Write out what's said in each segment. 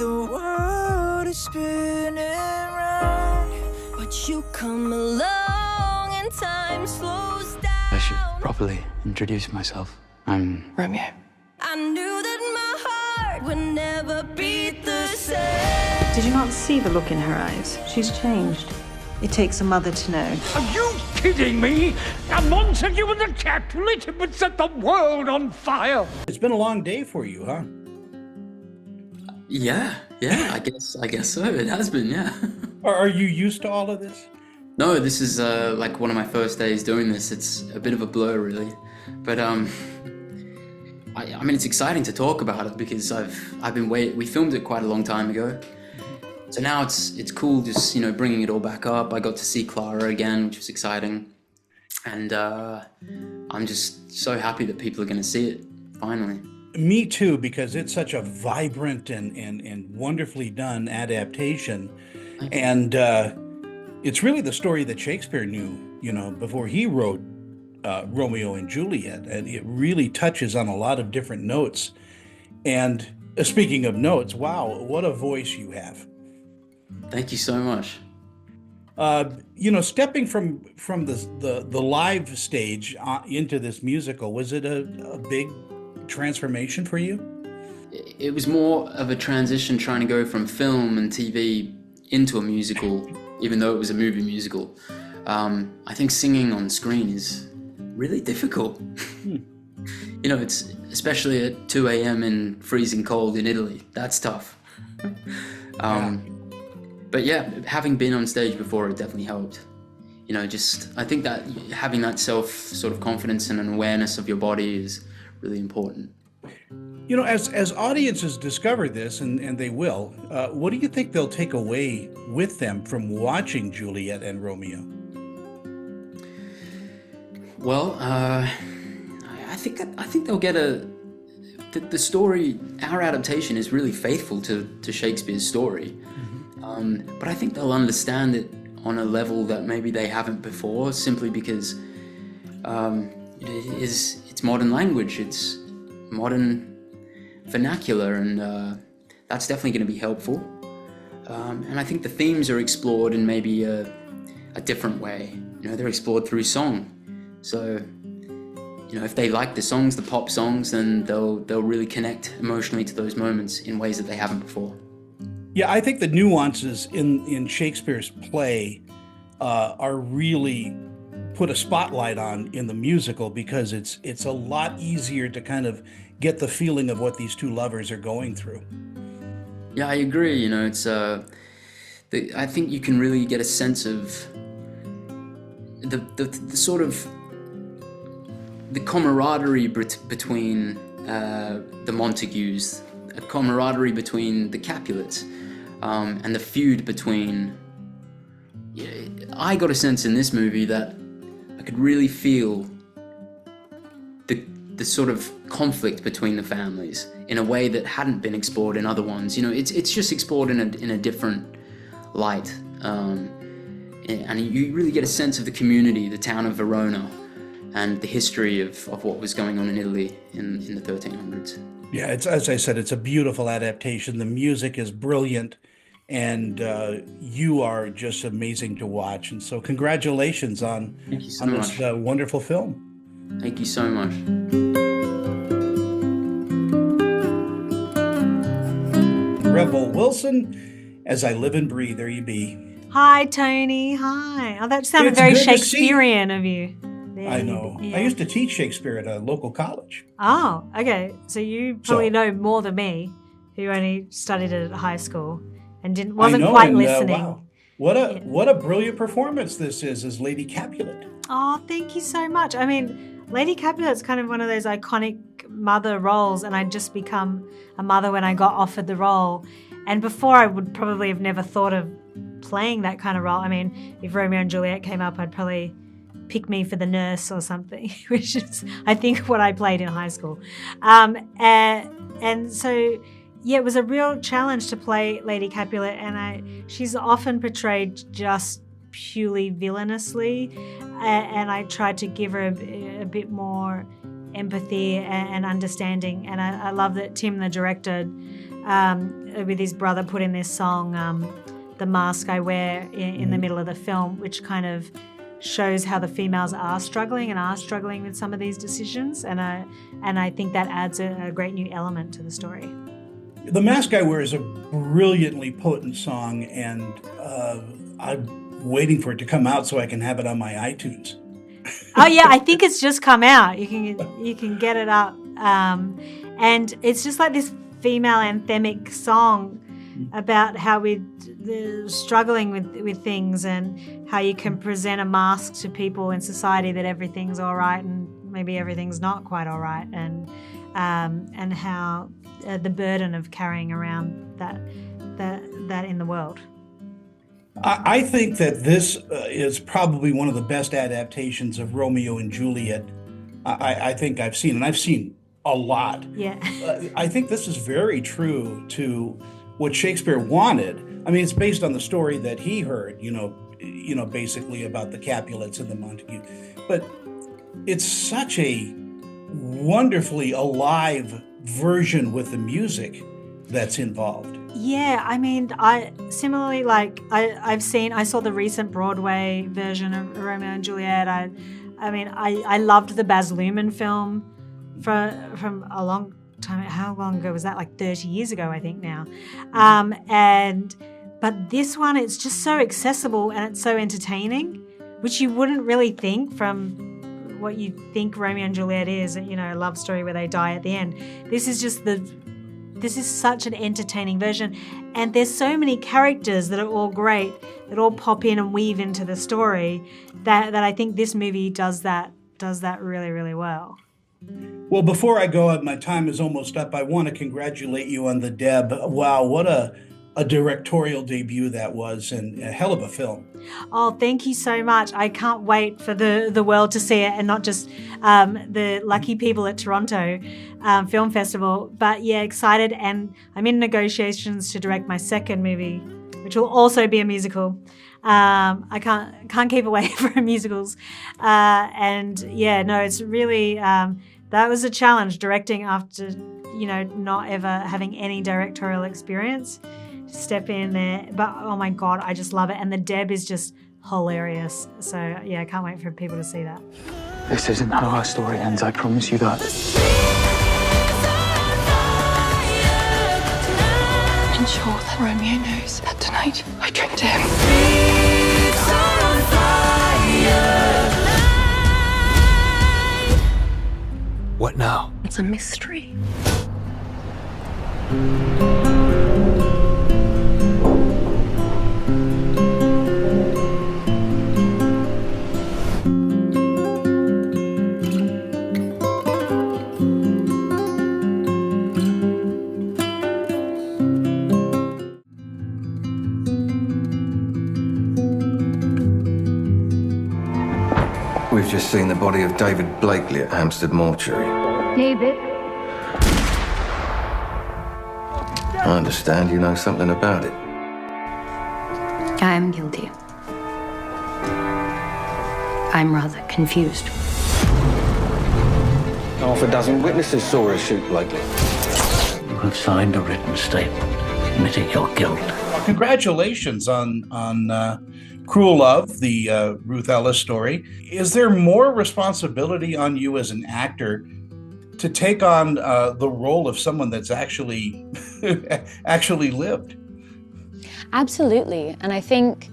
the world is spinning round, but you come along and time slows down. I should properly introduce myself. I'm Romeo. I knew that my heart would never beat the same. Did you not see the look in her eyes? She's changed. It takes a mother to know. Are you kidding me? A monster you and the Capulet would set the world on fire. It's been a long day for you, huh? Yeah, I guess so. It has been, yeah. Are you used to all of this? No, this is like one of my first days doing this. It's a bit of a blur, really. But I mean, it's exciting to talk about it because I've been waiting. We filmed it quite a long time ago. So now it's cool just, bringing it all back up. I got to see Clara again, which was exciting. And I'm just so happy that people are going to see it, finally. Me too, because it's such a vibrant and wonderfully done adaptation. And it's really the story that Shakespeare knew, before he wrote Romeo and Juliet. And it really touches on a lot of different notes. And speaking of notes, wow, what a voice you have. Thank you so much. Stepping from the live stage into this musical, was it a big transformation for you? It was more of a transition trying to go from film and TV into a musical, even though it was a movie musical. I think singing on screen is really difficult. It's especially at 2 a.m. in freezing cold in Italy. That's tough. But yeah, having been on stage before, it definitely helped. I think that having that self sort of confidence and an awareness of your body is really important. As audiences discover this, and they will, what do you think they'll take away with them from watching Juliet and Romeo? Well, I think they'll get the story. Our adaptation is really faithful to Shakespeare's story. But I think they'll understand it on a level that maybe they haven't before, simply because it's modern language, it's modern vernacular, and that's definitely going to be helpful. And I think the themes are explored in maybe a different way. They're explored through song. So, if they like the songs, the pop songs, then they'll really connect emotionally to those moments in ways that they haven't before. Yeah, I think the nuances in Shakespeare's play are really put a spotlight on in the musical, because it's a lot easier to kind of get the feeling of what these two lovers are going through. Yeah, I agree. It's I think you can really get a sense of the sort of the camaraderie between the Montagues, a camaraderie between the Capulets. And the feud between... I got a sense in this movie that I could really feel the sort of conflict between the families in a way that hadn't been explored in other ones. It's just explored in a different light. And you really get a sense of the community, the town of Verona, and the history of what was going on in Italy in the 1300s. Yeah, as I said, it's a beautiful adaptation. The music is brilliant. And you are just amazing to watch. And so congratulations on this wonderful film. Thank you so much. Rebel Wilson, As I Live and Breathe, there you be. Hi, Tony. Hi. Oh, that sounded very Shakespearean of you. I know. Yeah. I used to teach Shakespeare at a local college. Oh, okay. So you probably know more than me, who only studied it at high school. And wasn't quite listening. Wow. What a brilliant performance this is as Lady Capulet. Oh, thank you so much. I mean, Lady Capulet's kind of one of those iconic mother roles, and I'd just become a mother when I got offered the role. And before, I would probably have never thought of playing that kind of role. I mean, if Romeo and Juliet came up, I'd probably pick me for the nurse or something, which is, I think, what I played in high school. And so... Yeah, it was a real challenge to play Lady Capulet, and she's often portrayed just purely villainously, and I tried to give her a bit more empathy and understanding, and I love that Tim, the director, with his brother put in this song, The Mask I Wear, in the middle of the film, which kind of shows how the females are struggling with some of these decisions. And I think that adds a great new element to the story. The Mask I Wear is a brilliantly potent song, and I'm waiting for it to come out so I can have it on my iTunes. Oh yeah, I think it's just come out. You can get it up, and it's just like this female anthemic song about how they're struggling with things, and how you can present a mask to people in society that everything's all right and maybe everything's not quite all right, and how the burden of carrying around that in the world. I think that this is probably one of the best adaptations of Romeo and Juliet I think I've seen, and I've seen a lot. Yeah. I think this is very true to what Shakespeare wanted. I mean, it's based on the story that he heard, basically about the Capulets and the Montague. But it's such a wonderfully alive version with the music that's involved. Yeah, I mean, I saw the recent Broadway version of Romeo and Juliet. I loved the Baz Luhrmann film from a long time. How long ago was that? Like 30 years ago, I think now. But this one, it's just so accessible and it's so entertaining, which you wouldn't really think from what you think Romeo and Juliet is, a love story where they die at the end. This is such an entertaining version, and there's so many characters that are all great, that all pop in and weave into the story, that I think this movie does that really, really well. Well, before I go, my time is almost up. I want to congratulate you on the Deb. Wow, what a directorial debut that was, and a hell of a film. Oh, thank you so much. I can't wait for the world to see it, and not just the lucky people at Toronto Film Festival. But yeah, excited, and I'm in negotiations to direct my second movie, which will also be a musical. I can't keep away from musicals. And yeah, no, it's really, that was a challenge, directing after, not ever having any directorial experience. Step in there, but oh my god, I just love it, and the Deb is just hilarious. So yeah, I can't wait for people to see that. This isn't how our story ends, I promise you that. Ensure that Romeo knows that tonight I tricked him. What now? It's a mystery. We've just seen the body of David Blakely at Hampstead Mortuary. David? I understand you know something about it. I am guilty. I'm rather confused. Half a dozen witnesses saw her shoot Blakely. You have signed a written statement admitting your guilt. Congratulations on Cruel Love, the Ruth Ellis story. Is there more responsibility on you as an actor to take on the role of someone that's actually lived? Absolutely. And I think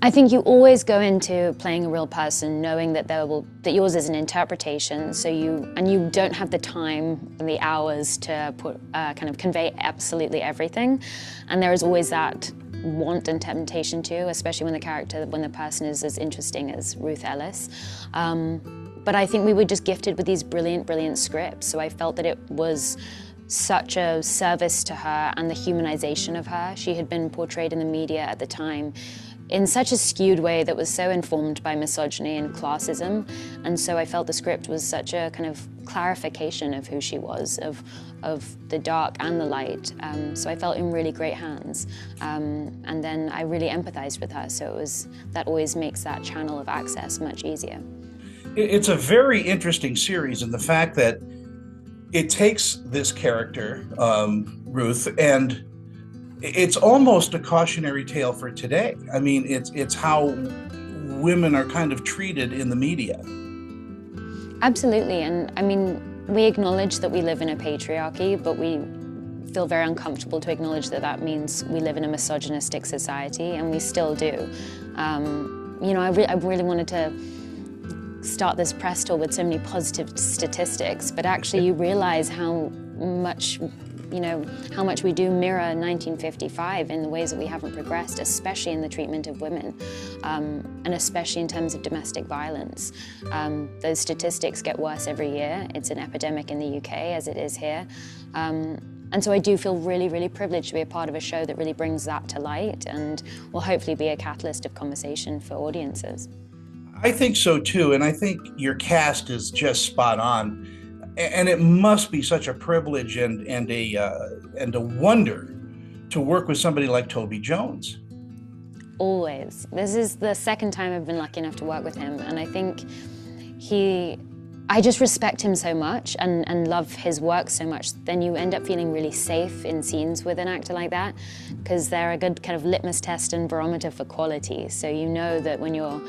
you always go into playing a real person knowing that that yours is an interpretation, so you don't have the time and the hours to kind of convey absolutely everything. And there is always that want and temptation too, especially when the person is as interesting as Ruth Ellis. But I think we were just gifted with these brilliant, brilliant scripts, so I felt that it was such a service to her and the humanization of her. She had been portrayed in the media at the time in such a skewed way that was so informed by misogyny and classism, and so I felt the script was such a kind of clarification of who she was, of the dark and the light. So I felt in really great hands, and then I really empathized with her. So that always makes that channel of access much easier. It's a very interesting series in the fact that it takes this character, Ruth, and it's almost a cautionary tale for today. I mean, it's how women are kind of treated in the media. Absolutely, and I mean, we acknowledge that we live in a patriarchy, but we feel very uncomfortable to acknowledge that that means we live in a misogynistic society, and we still do. You know, I really wanted to start this press tour with so many positive statistics, but actually you realize how much, you know, how much we do mirror 1955 in the ways that we haven't progressed, especially in the treatment of women, and especially in terms of domestic violence. Those statistics get worse every year. It's an epidemic in the UK, as it is here. And so I do feel really, really privileged to be a part of a show that really brings that to light and will hopefully be a catalyst of conversation for audiences. I think so too, and I think your cast is just spot on. And it must be such a privilege and a wonder to work with somebody like Toby Jones. Always. This is the second time I've been lucky enough to work with him, and I think I just respect him so much and love his work so much. Then you end up feeling really safe in scenes with an actor like that, because they're a good kind of litmus test and barometer for quality. So you know that when you're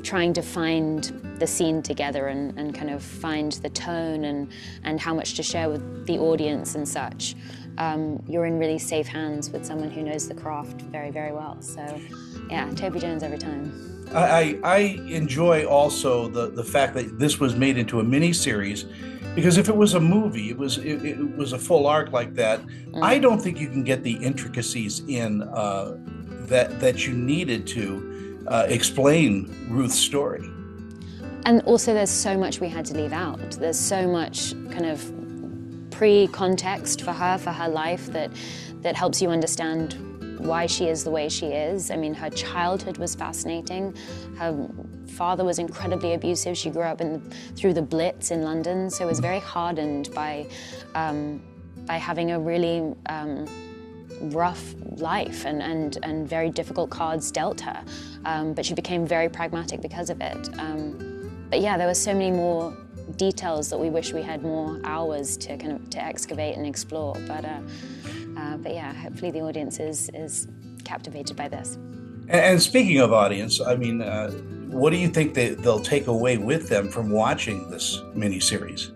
trying to find the scene together and kind of find the tone and how much to share with the audience and such, you're in really safe hands with someone who knows the craft very, very well. So yeah, Toby Jones every time. I enjoy also the fact that this was made into a mini-series, because if it was a movie, it was a full arc like that, I don't think you can get the intricacies in that you needed to explain Ruth's story. And also there's so much we had to leave out. There's so much kind of pre-context for her life that helps you understand why she is the way she is. I mean, her childhood was fascinating. Her father was incredibly abusive. She grew up through the Blitz in London, so was very hardened by having a really rough life and very difficult cards dealt her. But she became very pragmatic because of it. But yeah, there were so many more details that we wish we had more hours to kind of to excavate and explore. But yeah, hopefully the audience is captivated by this. And speaking of audience, I mean, what do you think they'll take away with them from watching this miniseries?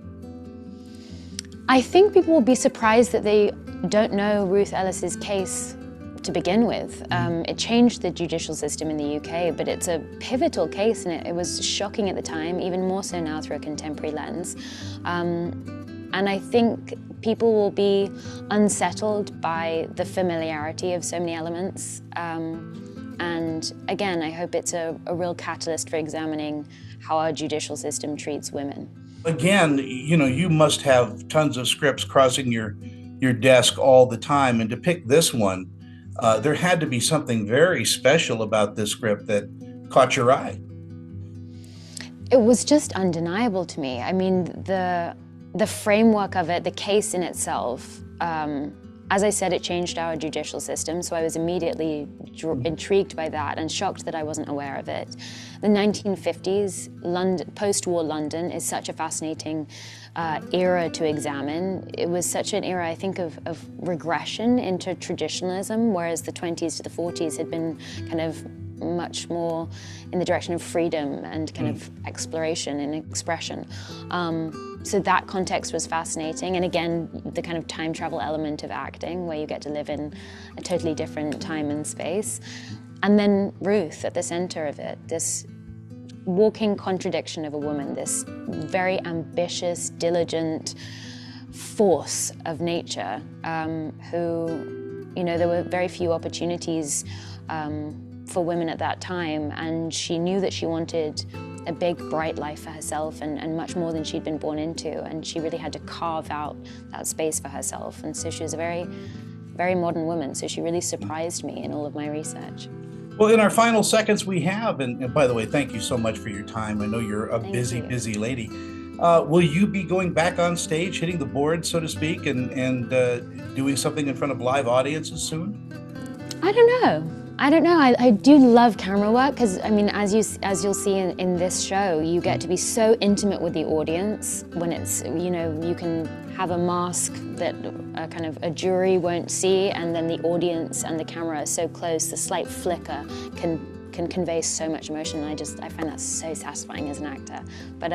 I think people will be surprised that they don't know Ruth Ellis's case to begin with. It changed the judicial system in the UK, but it's a pivotal case, and it was shocking at the time, even more so now through a contemporary lens. And I think people will be unsettled by the familiarity of so many elements. And again, I hope it's a real catalyst for examining how our judicial system treats women. Again, you know, you must have tons of scripts crossing your desk all the time, and to pick this one, there had to be something very special about this script that caught your eye. It was just undeniable to me. I mean, the framework of it, the case in itself, as I said, it changed our judicial system, so I was immediately intrigued by that and shocked that I wasn't aware of it. The 1950s, post-war London is such a fascinating era to examine. It was such an era, I think, of regression into traditionalism, whereas the 20s to the 40s had been kind of much more in the direction of freedom and kind of exploration and expression. So that context was fascinating. And again, the kind of time travel element of acting, where you get to live in a totally different time and space. And then Ruth at the center of it, this walking contradiction of a woman, this very ambitious, diligent force of nature, who, you know, there were very few opportunities for women at that time, and she knew that she wanted a big, bright life for herself and much more than she'd been born into, and she really had to carve out that space for herself. And so she was a very, very modern woman, so she really surprised me in all of my research. Well, in our final seconds we have, and by the way, thank you so much for your time. I know you're a busy lady. Will you be going back on stage, hitting the board, so to speak, and doing something in front of live audiences soon? I don't know. I don't know. I do love camera work because I mean, as you'll see in this show, you get to be so intimate with the audience when it's, you know, you can have a mask that kind of a jury won't see, and then the audience and the camera are so close, the slight flicker can convey so much emotion. And I find that so satisfying as an actor. But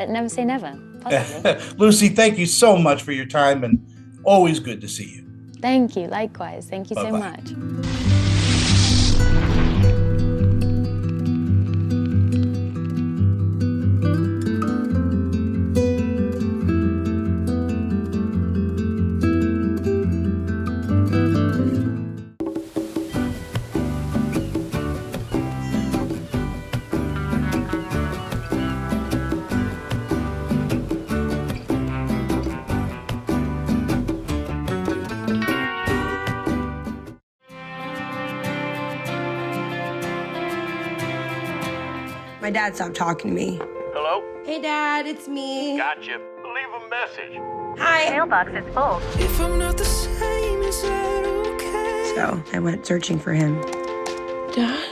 never say never. Possibly. Lucy, thank you so much for your time, and always good to see you. Thank you. Likewise. Thank you so Bye-bye. much. My dad stopped talking to me. Hello? Hey, Dad, it's me. Gotcha. Leave a message. Hi. Mailbox is full. If I'm not the same, is that okay? So I went searching for him, Dad?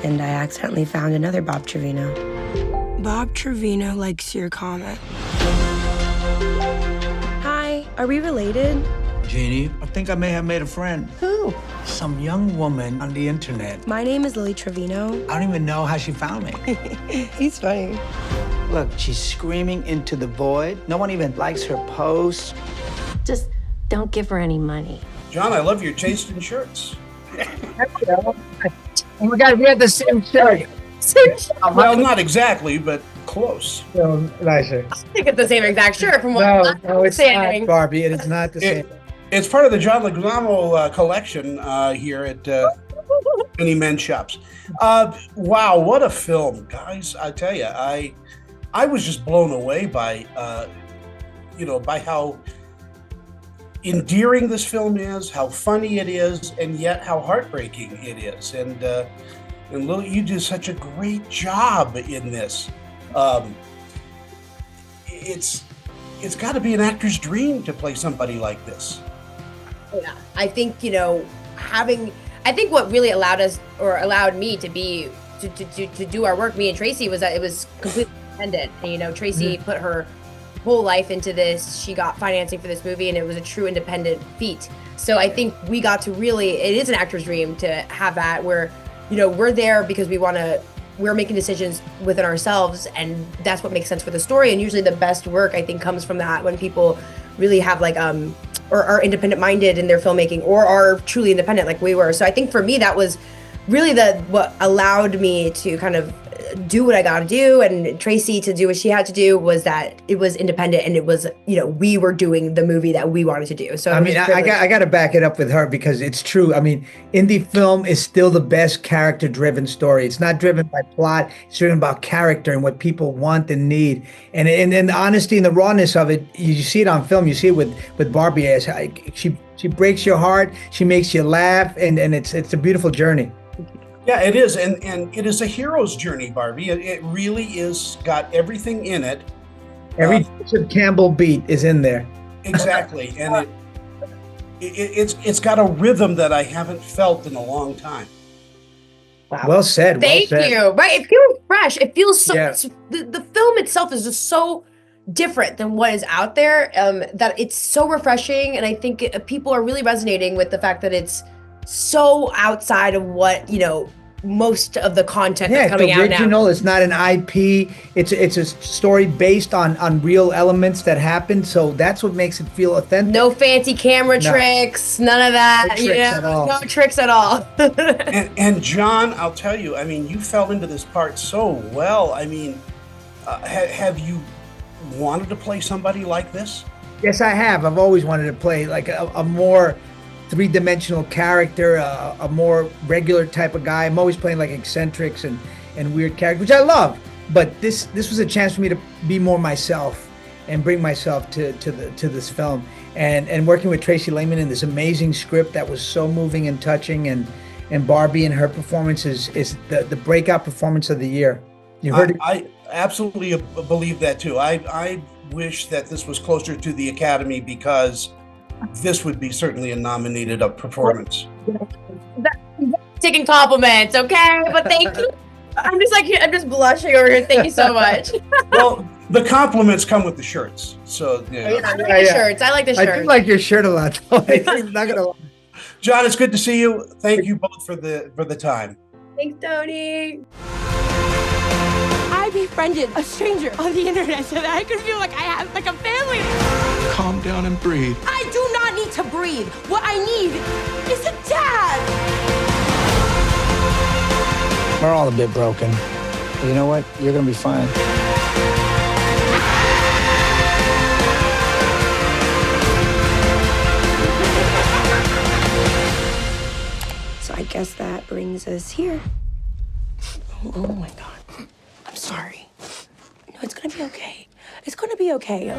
and I accidentally found another Bob Trevino. Bob Trevino likes your comment. Hi, are we related? Jeannie, I think I may have made a friend. Who? Some young woman on the internet. My name is Lily Trevino. I don't even know how she found me. He's funny. Look, she's screaming into the void. No one even likes her posts. Just don't give her any money. John, I love your taste in shirts. Oh my God, we had the same shirt. Well, not exactly, but close. No, nicer. I think it's the same exact shirt from what No, it's not, Barbie. It is not the same. It's part of the John Leguizamo collection here at many men's shops. Wow, what a film, guys! I tell you, I was just blown away by by how endearing this film is, how funny it is, and yet how heartbreaking it is. And Lily, you do such a great job in this. It's got to be an actor's dream to play somebody like this. Yeah, I think, I think what really allowed me to do our work, me and Tracy, was that it was completely independent. And, Tracy put her whole life into this. She got financing for this movie, and it was a true independent feat. So I think we got to it is an actor's dream to have that where, we're there because we're making decisions within ourselves, and that's what makes sense for the story. And usually the best work, I think, comes from that, when people really have or are independent minded in their filmmaking, or are truly independent like we were. So I think for me, that was really what allowed me to kind of do what I got to do, and Tracy to do what she had to do, was that it was independent, and it was, we were doing the movie that we wanted to do. So I got to back it up with her, because it's true. I mean, indie film is still the best character driven story. It's not driven by plot. It's driven by character and what people want and need. And the honesty and the rawness of it, you see it on film. You see it with Barbie. As she breaks your heart. She makes you laugh, and it's a beautiful journey. Yeah, it is, and it is a hero's journey, Barbie. It really is got everything in it. Every Joseph Campbell beat is in there. Exactly, and it's got a rhythm that I haven't felt in a long time. Wow. Well said. Thank you. Right, it feels fresh. It feels so. Yeah. The film itself is just so different than what is out there. That it's so refreshing, and I think people are really resonating with the fact that it's so outside of what most of the content that's coming out now. It's original. It's not an IP. It's a story based on real elements that happened. So that's what makes it feel authentic. No fancy camera tricks. None of that. No tricks at all. No tricks at all. and John, I'll tell you. I mean, you fell into this part so well. I mean, have you wanted to play somebody like this? Yes, I have. I've always wanted to play like a more three-dimensional character, a more regular type of guy. I'm always playing like eccentrics and weird characters, which I love. But this was a chance for me to be more myself and bring myself to this film. And working with Tracy Lehman in this amazing script that was so moving and touching, and Barbie and her performance is the breakout performance of the year. You heard it. I absolutely believe that too. I wish that this was closer to the Academy, because this would be certainly a nominated up performance. Taking compliments, okay? But thank you. I'm just blushing over here. Thank you so much. Well, the compliments come with the shirts, so yeah. I like the shirts. I like the shirts. I do like your shirt a lot, though. I'm not gonna lie. John, it's good to see you. Thank you both for the time. Thanks, Tony. I befriended a stranger on the internet so that I could feel like I had like a family. Calm down and breathe. I do not need to breathe. What I need is a dad. We're all a bit broken. But you know what? You're gonna be fine. So I guess that brings us here. Oh my God. I'm sorry. No, it's gonna be okay. It's gonna be okay.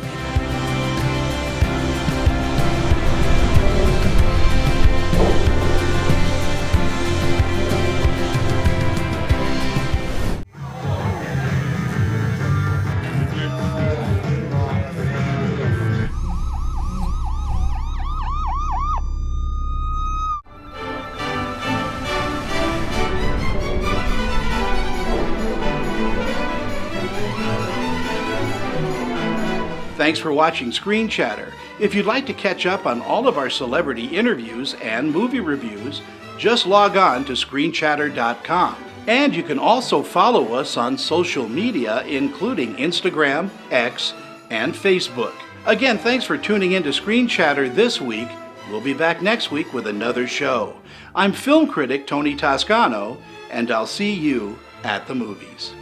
Thanks for watching Screen Chatter. If you'd like to catch up on all of our celebrity interviews and movie reviews, just log on to screenchatter.com. And you can also follow us on social media, including Instagram, X, and Facebook. Again, thanks for tuning in to Screen Chatter this week. We'll be back next week with another show. I'm film critic Tony Toscano, and I'll see you at the movies.